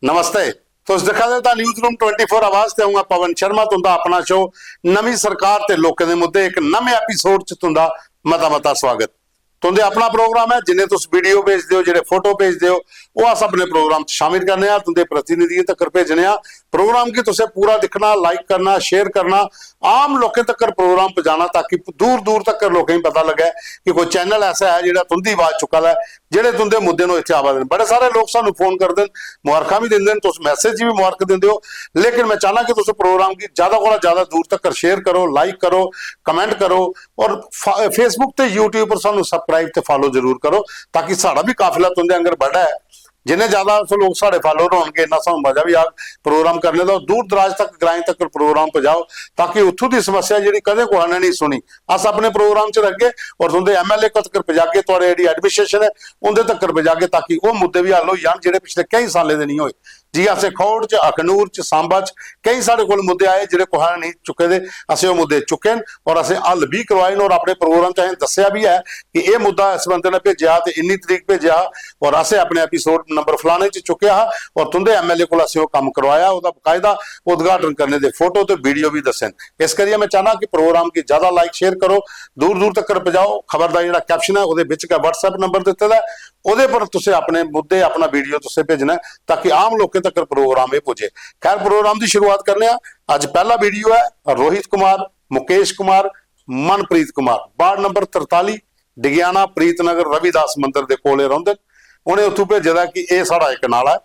नमस्ते। तुस दिखा दे न्यूज़ रूम 24 आवाज ते आऊंगा पवन शर्मा। तुंदा अपना शो नवी सरकार ते लोकें दे मुद्दे एक नवे एपीसोड च तुंदा मता मता स्वागत। तुंदे अपना प्रोग्राम है जिन्हें तुस वीडियो भेजदे हो, जेडे फोटो भेजदे हो, वो अस अपने प्रोग्राम च शामिल करने आ, तुंदे प्रतिनिधियों तक भेजने आ। प्रोग्राम की तुसें पूरा दिखना, लाइक करना, शेयर करना, आम लोगों तक प्रोग्राम पहुंचाना ताकि दूर दूर तक लोगों पता लगे कि कोई चैनल ऐसा है जो तुंदी आवाज चुका है, जेडे तुंदे मुद्दे इतने आवा। बड़े सारे लोग सानू फोन करते हैं, मुबारक भी देंगे, तुस मैसेज भी मुबारक देंगे हो, लेकिन मैं चाहना कि तुस प्रोग्राम की ज्यादा को ज्यादा दूर तक शेयर करो, लाइक करो, कमेंट करो और फेसबुक ते यूट्यूब पर सानू सबसक्राइब ते फॉलो जरूर करो ताकि साड़ा भी काफिला तुंदे अंदर बढ़ा है। जिन्हें ज्यादा लोग साढ़े फॉलोअर होंगे इन्ना सानू मजा भी आ प्रोग्राम करने का। दूर दराज तक ग्राएं तक प्रोग्राम पहुंचाओ ताकि उतों की समस्या जी कदे कुछ ने नहीं सुनी अस अपने प्रोग्राम च रखगे और तुंदे MLA तक पहुंचागे, तुहाडे जी एडमिनिस्ट्रेशन है उनके तक पहुंचागे ताकि वह मुद्दे भी हल हो जान जो पिछले कई सालों के नहीं होए। जी असें खौड़ च, अखनूर च, सांबा च कई साढ़े को मुद्दे आए जो कुछ नहीं चुके थे, असं मुद्दे चुके और असं हल भी करवाए और अपने प्रोग्राम च दसिया भी है कि यह मुद्दा इस बंदे ने भेजा तो इन्नी तरीक भेजा और असं अपने एपीसोड नंबर फलाने च चुकया और तुंदे MLA को असं काम करवाया, वह बकायदा उद्घाटन करने के फोटो तो वीडियो भी दसन। इस करिए मैं चाहना कि प्रोग्राम की ज्यादा लाइक शेयर करो, दूर दूर तक पहुंचाओ। खबर का जो कैप्शन है वो WhatsApp नंबर दिता है, वो पर तुम अपने मुद्दे अपना वीडियो तुम भेजना ताकि आम लोगों तक प्रोग्राम ये पुजे। खैर प्रोग्राम की शुरुआत करने अज पहला वीडियो है रोहित कुमार, मुकेश कुमार, मनप्रीत कुमार, वार्ड नंबर 43 डिगियाना प्रीतनगर रविदास मंदिर के कोले रहिंदे। उन्हें उतों भेजा कि यह साड़ा एक नाला है,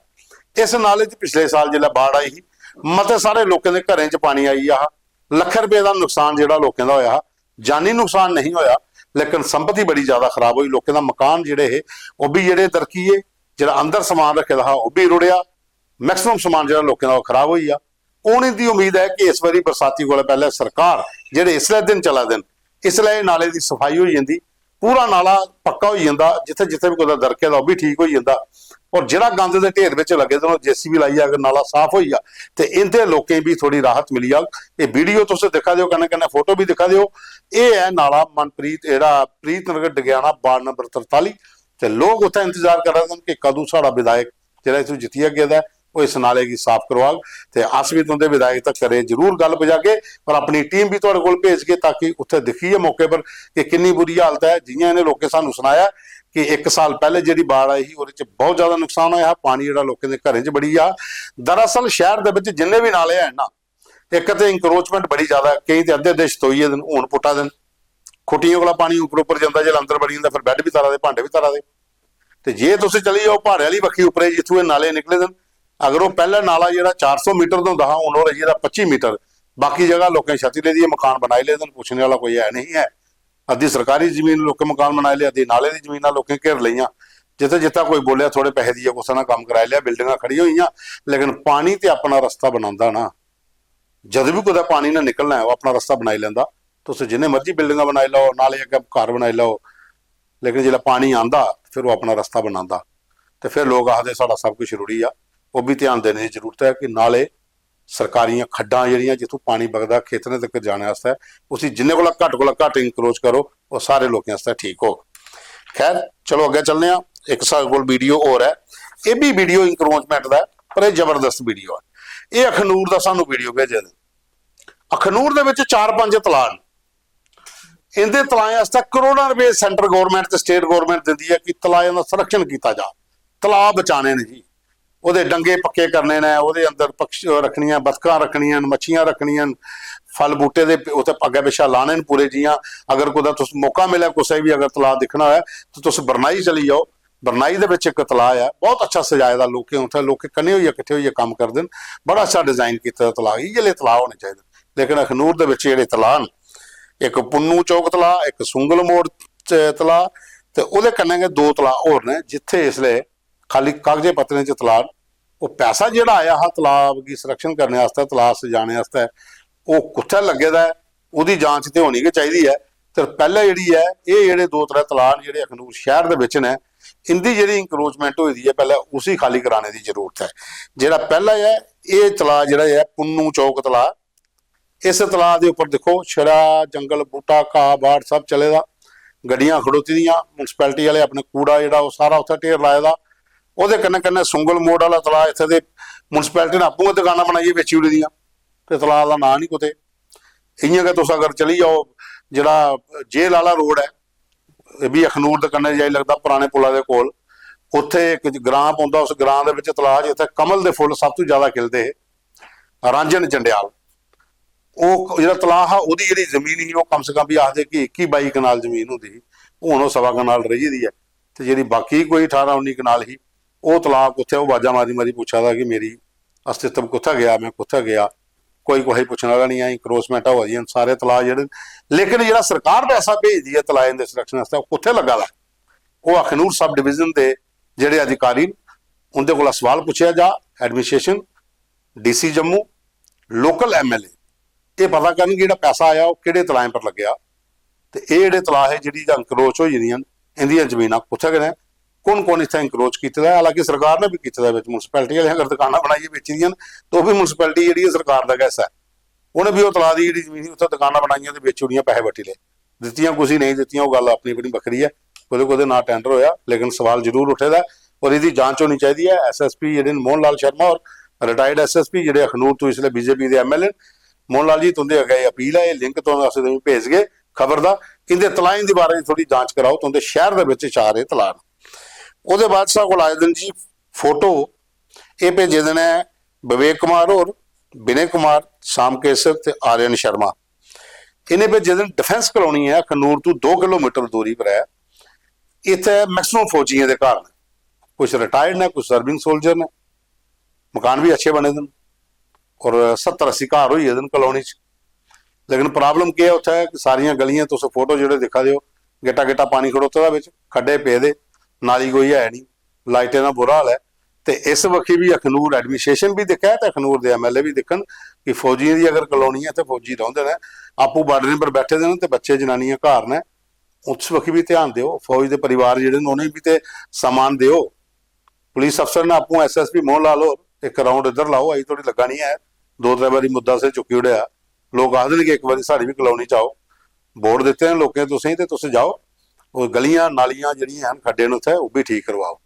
इस नाले च पिछले साल जो बाढ़ आई ही मते सारे लोगों के घरों च पानी आई आ, लाख रुपए का नुकसान जो लोगों का होया, जानी नुकसान नहीं होया लेकिन संपत्ति बड़ी ज्यादा खराब हुई। लोगों का मकान जोड़े है वह भी जोड़े दरकीए जो अंदर समान रखे था वह भी रुड़िया, मैक्सिमम समान जो लोगों का खराब हुई आ। उन्हीं की उम्मीद है कि इस बारी बरसाती को पहले सरकार जेडे इसलिए दिन चला दिन इसलिए नाले की सफाई हो जाती, पूरा नाला पक्का हो जाता, जिथे जिथे भी कोई दरके वह भी ठीक हो जाता और जो गंद के ढेर में लगे तो JCB लाई अगर नाला साफ हो गया तो इनते लोगों भी थोड़ी राहत मिली आ। ये वीडियो तुम दिखा दो, कन्ने कन्ने फोटो भी दिखा दो। ये है नाला मनप्रीत एड़ा प्रीतनगर डिगियाना वार्ड नंबर 43 तो लोग उत्थे इंतजार कर रहे हैं कि कदू साड़ा विधायक जो इतों जितिया गया है वो इस नाले की साफ करवा तो अस भी तुंदे विधायक तक करे जरूर गल पजागे और अपनी टीम भी तुहाडे कोल भेज के ताकि उत्थे दिखीए मौके पर कि कितनी बुरी हालत है। जियां इन्हें लोगों सानू सुनाया कि 1 साल पहले जी बाढ़ आई वो बहुत ज्यादा नुकसान होया, पानी जो लोगों के घरों च बड़ी आ। दरअसल शहर के जिन्ने भी नाले हैं ना, एक तो इंक्रोचमेंट बड़ी ज्यादा, कई तो अद्धे देश तोईए दिन हूं पुटा दिन, खुटियों को पानी उपर उपर जाता, जो अंदर बड़ी जाता फिर बैड भी तारा दे, भांडे भी तारा दे। तो जे तुम चली जाओ पहाड़े वाली बखी उपरे जिथों ये नाले निकले दिन, अगर वो पहला नाला जो 400 मीटर का होंदा हा हुण रही 25 मीटर, बाकी जगह लोगों छती ले दी मकान बनाए ले, पूछने वाला कोई है नहीं है। अद्धी सरकारी जमीन लोग मकान बनाए लिया, अद्धी नाले की जमीन लोगों घेर लिया, जिते जितना कोई बोलिया थोड़े पैसे दिए कुछ ना काम करा लिया, बिल्डिंग खड़ी हुई, लेकिन पानी तो अपना रस्ता बनाता ना, जब भी कोई पानी ने निकलना है वह अपना रस्ता बनाई लेंदा। तुम जिन्हें मर्जी बिल्डिंग बनाई लो, नाले अगर घर बनाई लो, लेकिन जो पानी आता फिर वो अपना रस्ता बनाता तो फिर लोग आखते साड़ा सब कुछ रुड़ी आ। वो भी ध्यान देने की जरूरत है कि नाले सरकारियां खड्डां जिहड़ियां जिथों पानी बगदा खेतरें तक जाने वास्ते उसी जिन्ने को घट इंक्रोच करो वो सारे लोगों वास्ते ठीक हो। खैर चलो अगे चलने एक साल को वीडियो और है, ये भी वीडियो इंक्रोचमेंट का पर यह जबरदस्त वीडियो है। ये अखनूर का सानू वीडियो भेजे, अखनूर के 4-5 तलाब, इनके तलाएं वास्ते करोड़ों रुपए सेंट्रल गौरमेंट ते स्टेट गौरमेंट दिंदी है कि तलाएं का संरक्षण किया जा, तलाब बचाने ने जी, वो डंगे पक्के करने ने, वो अंदर पक्षी रखनिया, बतखा रखनिया, मच्छियां रखनिया, फल बूटे दे उत्ते अगे पिछा लाने पूरे। जियां अगर कोई मौका मिले कुछ भी अगर तलाब दिखना है तो तुम बरनाई चली जाओ, बरनाई दे विच एक तलाब है बहुत अच्छा सजाए दा, लोग उत्थे लोग कन्ने होइए इकट्ठे होइए काम करते हैं, बड़ा अच्छा डिजाइन किया तलाब, इहले तलाब होने चाहिए। लेकिन अखनूर दे विच जिहड़े तलाब, एक पुन्नू चौक तलाब, एक सुंगल मोड़ तलाब ते उहदे कन्ने 2 तलाब होर ने जिथे इसलिए खाली कागजे पत्तरें च तलाब, वो पैसा जोड़ा आया हा तलाब की संरक्षण करने वास्ते, तलाब सजाने वास्ते, वो कुत्थे लगे दा है, उसकी जांच तो होनी चाहिए है। तो पहले जी है ये जोड़े 2-3 तलाब जो अखनूर शहर के विच ने, इनकी जी इंक्रोचमेंट हुई है पहले उसी खाली कराने की जरूरत है। जोड़ा पहला है ये तलाब जोड़ा है पुन्नू चौक तलाब, इस तलाब के उपर देखो छड़ा जंगल बूटा घाह बाड़ सब चलेगा, गड्डियां खड़ोती दियां, मुनसिपैलिटी वाले अपने कूड़ा जो सारा उत्थे ढेर लाए दा, ਉਹਦੇ कन्नै सुंगल मोड़ वाला तलाऽ इत्थे दे म्यूनसिपैलिटी ने आपू दुकानां बनाई बेची उड़ी दियां ते तलाऽ दा नां नहीं कुते। इयां गै तुस अगर चली जाओ जिहड़ा जेल वाला रोड है ये भी अखनूर दे कन्नै जाई लगदा पुराने पुला दे कोल, उत्थे एक ग्रां पौंदा, उस ग्रां दे विच तलाऽ जित्थे कमल दे फुੱਲ सब तो ज़्यादा खिलदे हे रांझन जंडियाल। ਉਹ ਜਿਹੜਾ ਤਲਾਅ ਆ ਉਹਦੀ ਜਿਹੜੀ ਜ਼ਮੀਨ ਸੀ ਉਹ ਕਮ ਸੇ ਕਮ ਵੀ ਆਖਦੇ ਕਿ 21-22 ਕਨਾਲ ਜ਼ਮੀਨ ਹੁੰਦੀ ਸੀ, ਹੁਣ ਉਹ 1.25 ਕਨਾਲ ਰਹੀ ਦੀ ਹੈ। ਤੇ ਜਿਹੜੀ ਬਾਕੀ ਕੋਈ 18-19 ਕਨਾਲ ਸੀ ਉਹ ਤਲਾਅ ਕਿੱਥੇ, ਉਹ ਆਵਾਜ਼ਾਂ ਮਾਰੀ ਪੁੱਛਦਾ ਕਿ ਮੇਰੀ ਅਸਤਿਤਵ ਕਿੱਥੇ ਗਿਆ, ਮੈਂ ਕਿੱਥੇ ਗਿਆ, ਕੋਈ ਪੁੱਛਣ ਵਾਲਾ ਨਹੀਂ। ਆਈ ਕਰੋਸਮੈਂਟਾਂ ਹੋ ਗਈਆਂ ਸਾਰੇ ਤਲਾਅ ਜਿਹੜੇ। ਲੇਕਿਨ ਜਿਹੜਾ ਸਰਕਾਰ ਪੈਸਾ ਭੇਜਦੀ ਹੈ ਤਲਾਅ ਦੇ ਸੰਰਖਣ ਵਾਸਤੇ ਉਹ ਕਿੱਥੇ ਲੱਗਾ ਵਾ, ਉਹ ਅਖਨੂਰ ਸਬ ਡਿਵੀਜ਼ਨ ਦੇ ਜਿਹੜੇ ਅਧਿਕਾਰੀ ਉਹਦੇ ਕੋਲ ਸਵਾਲ ਪੁੱਛਿਆ ਜਾ, administration, DC Jammu, local MLA ਇਹ ਪਤਾ ਕਰਨ ਕਿ ਜਿਹੜਾ ਪੈਸਾ ਆਇਆ ਉਹ ਕਿਹੜੇ ਤਲਾਅ ਪਰ ਲੱਗਿਆ ਤੇ ਇਹ ਜਿਹੜੇ ਤਲਾਅ ਹੈ ਜਿਹੜੀ ਇੰਕਰੋਚ ਹੋ ਜਾਂਦੀਆਂ ਇਹਦੀਆਂ ਜ਼ਮੀਨਾਂ ਕਿੱਥੇ ਗਏ, ਕੌਣ ਇੱਥੇ ਇੰਕਰੋਚ ਕੀਤਾ ਹੈ। ਹਾਲਾਂਕਿ ਸਰਕਾਰ ਨੇ ਵੀ ਕੀਤਾ ਹੈ, ਵਿੱਚ म्यूनसिपैलिटी वाले अगर दुकानां बनाई बेची ਦੀਆਂ तो ਉਹ ਵੀ म्यूनसिपैलिटी ਜਿਹੜੀ ਹੈ ਸਰਕਾਰ ਦਾ ਹਿੱਸਾ ਹੈ, ਉਹਨੇ ਵੀ ਉਹ ਤਲਾਅ ਦੀ ਜਿਹੜੀ ਜ਼ਮੀਨ ਉੱਥੇ ਦੁਕਾਨਾਂ ਬਣਾਈਆਂ ਤੇ ਵੇਚ ਉੜੀਆਂ, ਪੈਸੇ ਵੱਟੀ ਲਏ, ਦਿੱਤੀਆਂ ਕੁਛ ਨਹੀਂ ਦਿੱਤੀਆਂ, ਉਹ ਗੱਲ ਆਪਣੀ ਬੜੀ ਵੱਖਰੀ ਹੈ। ਉਹਦੇ ਨਾਲ ਟੈਂਡਰ ਹੋਇਆ, ਲੇਕਿਨ ਸਵਾਲ ਜ਼ਰੂਰ ਉੱਠੇਦਾ ਔਰ ਇਹਦੀ ਜਾਂਚ ਹੋਣੀ ਚਾਹੀਦੀ ਹੈ। SSP ਜਿਹੜੇ ਮੋਹਨ ਲਾਲ ਸ਼ਰਮਾ ਔਰ ਰਿਟਾਇਰਡ SSP ਜਿਹੜੇ ਅਖਨੂਰ ਤੋਂ इसलिए BJP ਦੇ MLA मोहन लाल जी तुंदे अगे अपील है, लिंक तो अस भेज गए खबर का, इनके तलाएं के बारे थोड़ी जांच कराओ, तुंदे शहर के विच चाह रहे तलाह। उसदे बाद साडे कोल आए दिन जी फोटो ये भेजे दिन है विवेक कुमार और विनय कुमार, शाम केसर ते आर्यन शर्मा। इन्हें भेजे दिन डिफेंस कॉलोनी है खनूर तो 2 किलोमीटर दूरी पर है। इत्थे मैक्सिमम फौजियों के घर ने, कुछ रिटायर्ड ने, कुछ सर्विंग सोल्जर ने, मकान भी अच्छे बने दिन और 70-80 घर हुई दिन कॉलोनी च। लेकिन प्रॉब्लम क्या है उत्थे कि सारियां गलियां तुस फोटो जो दिखा दिओ गेटा पानी खड़ोते दा, खड्डे पे दे, नाली कोई है नहीं, लाइटें का बुरा हाल है। तो इस बखी भी अखनूर एडमिनिस्ट्रेशन भी दिखा है तो अखनूर के MLA भी दिखन कि फौजियों की अगर कॉलोनी है तो फौजी रहिंदे ने, आपू बार्डर पर बैठे दे ते बच्चे जनानियां घर ने, उस बखी भी ध्यान दिओ। फौज के परिवार जिहड़े ने उन्हें भी तो समान दिओ। पुलिस अफसर ने आपू SSP मोहन लाल होर एक राउंड इधर लाओ, अभी थोड़ी लगा नहीं है, 2-3 बारी मुद्दा से चुकी उड़िया। लोग आखते हैं कि एक बार साड़ी भी कॉलोनी च आओ, बोर्ड दिते हैं लोगों तुसीं जाओ, और गलियां नालियां जिहड़ियां हैं खड्डे ने उत्थे वो भी ठीक करवाओ।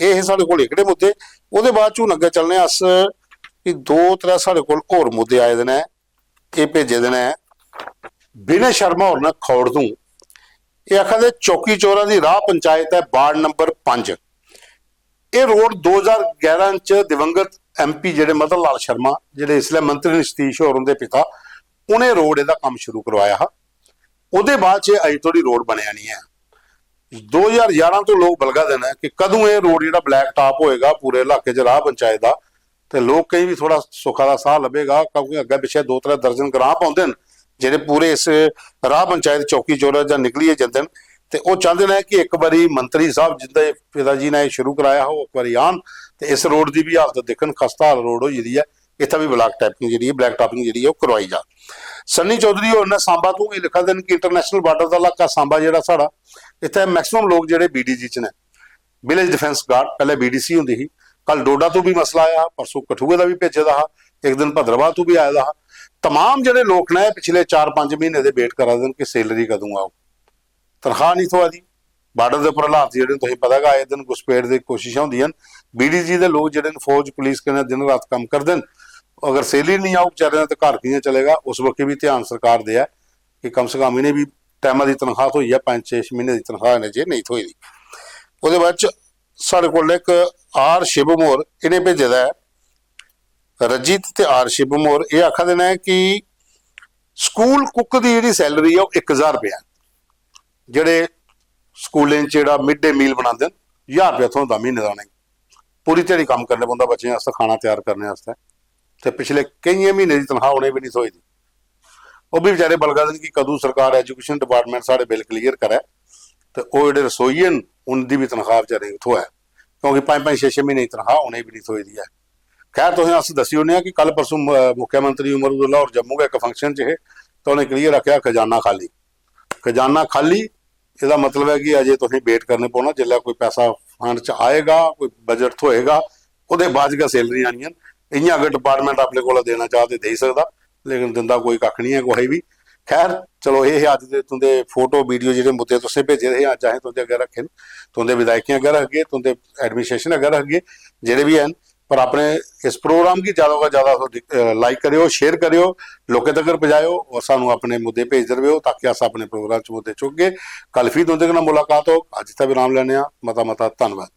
ये साडे कोल एकड़े मुद्दे। उहदे बाद चूं अगे चलने अस कि 2-3 साडे कोल होर मुद्दे आए दे ने। ये भेजे दे ने विनय शर्मा होर ने खौड़ तों, ये आखदे चौकी चोरा की राह पंचायत है वार्ड नंबर 5। ये रोड 2011 च दिवंगत MP ਜਿਹੜੇ ਮਦਨ ਲਾਲ ਸ਼ਰਮਾ ਜਿਹੜੇ इसलिए मंत्री सतीश होर उनके पिता, उन्हें रोड ਇਹਦਾ काम शुरू करवाया हा। ਉਹਦੇ ਬਾਅਦ ਚ ਅਜੇ ਥੋੜੀ रोड ਬਣਿਆ ਨਹੀਂ ਹੈ। 2011 ਤੋਂ ਲੋਕ ਬਲਗਾ ਦੇਣਾ ਕਿ ਕਦੋਂ ਇਹ रोड ਜਿਹੜਾ ਬਲੈਕ ਟਾਪ ਹੋਏਗਾ ਪੂਰੇ ਇਲਾਕੇ 'ਚ ਰਾਹ ਪੰਚਾਇਤ ਦਾ, ਤੇ ਲੋਕ ਕਈ ਵੀ ਥੋੜਾ ਸੁੱਖਾ ਦਾ ਸਾਹ ਲੱਭੇਗਾ, ਕਿਉਂਕਿ ਅੱਗੇ ਪਿੱਛੇ 2-3 ਦਰਜਨ ਗ੍ਰਾਮ ਪਾਉਂਦੇ ਨੇ ਜਿਹੜੇ ਪੂਰੇ ਇਸ ਰਾਹ ਪੰਚਾਇਤ ਚੌਕੀ ਚੋਰਾ ਜਾਂ ਨਿਕਲੀਏ ਜਾਂਦੇ ਨੇ। ਤੇ ਉਹ ਚਾਹੁੰਦੇ ਨੇ ਕਿ ਇੱਕ ਵਾਰੀ ਮੰਤਰੀ ਸਾਹਿਬ ਜਿੰਦੇ ਪਿਤਾ ਜੀ ਨੇ ਸ਼ੁਰੂ ਕਰਾਇਆ ਹੋ ਇੱਕ ਵਾਰੀ ਆਣ ਤੇ ਇਸ रोड की भी हालत देखन, खस्ता हाल रोड हो जी है। इतना भी ब्लैक टैपिंग जी ब्लैक टॉपिंग जी करवाई जा। सन्नी चौधरी होर ने सांबा तो ये लिखा देन कि इंटरनेशनल बार्डर का इलाका सांबा जो साड़ा इतने मैक्सिमम लोग जो BDG च ने, विलेज डिफेंस गार्ड पहले BDC होंगी ही। कल डोडा तो भी मसला आया, परसों कठुए का भी भेजे दा, एक दिन भद्रवाह तो भी आया दा। तमाम जोड़े लोग ने पिछले 4-5 महीने के वेट करा देन कि सैलरी कदों आओ, तनख्वाह नहीं थोड़ा दी। बार्डर के उपर हालात जो तुम पता है आए दिन घुसपेट की कोशिशें होंदियां। BDG के लोग जो फौज पुलिस के दिन रात काम करते हैं, अगर सैलरी नहीं आऊ बेचारे तो घर कियां चलेगा। उस वक्त भी ध्यान सरकार दे है कि कम से कम इन्हें भी टाइम की तनख्वाह थोई है, 5-6 महीने की तनख्वाह इन्हें जे नहीं थोई दी। उसदे बाद साढ़े कोल एक R शिवम होर इन्हें भेजे दा है रजीत ते R शिवम होर ये आखा देना है कि स्कूल कुक की जी सैलरी है 1000 रुपया, जेडे स्कूलें जो मिड डे मील बनाते हैं 1000 रुपया थोड़ा महीने का नहीं, पूरी ध्याड़ी काम करने पौंदा बच्चों वास्ते, खाना तैयार करने वास्ते। तो पिछले कई महीने की तनख्वाह उन्हें भी नहीं थोई दी। वो भी बेचारे बलगा देन कि कदों सरकार एजुकेशन डिपार्टमेंट साढ़े बिल क्लीयर करे तो वो जो रसोई हैं उनकी भी तनख्वाह बेचारे थोड़ा है, क्योंकि 5-5-6-6 महीने की तनख्वाह उन्हें भी नहीं थोई दी है। खैर तुम अस दसी होने कि कल परसों मुख्यमंत्री उमर अब्दुल्ला और जम्मू का एक फंक्शन च है तो उन्हें क्लीयर रखा खजाना खाली। खजाना खाली इसका मतलब है कि अजे तुम वेट करने पौना, जिसलै कोई पैसा फंड च आएगा, कोई बजट होएगा, वो बाद च सैलरी आनियां। इं अगर डिपार्टमेंट अपने को देना चाह तो दे सकता, लेकिन दिंदा कोई कख नहीं है कोई भी। खैर चलो ये अज दे तुंदे फोटो वीडियो जेह्ड़े मुद्दे तुसें भेजे दे हे चाहे तुंदे अग्गे रखे न, तुंदे विधायकें अग्गे रखगे, तुंदे एडमिनिस्ट्रेशन अग्गे रखगे जेह्ड़े भी हैन, पर अपने इस प्रोग्राम की ज़्यादा को ज़्यादा लाइक करियो, शेयर करियो, लोकें तक पजायो और सानू अपने मुद्दे भेजते रहो ताकि अस अपने प्रोग्राम च मुद्दे चुकगे। कल फिर तुंदे कन्नै मुलाकात हो, अज इत्थै विराम लैने मता मता धन्नवाद।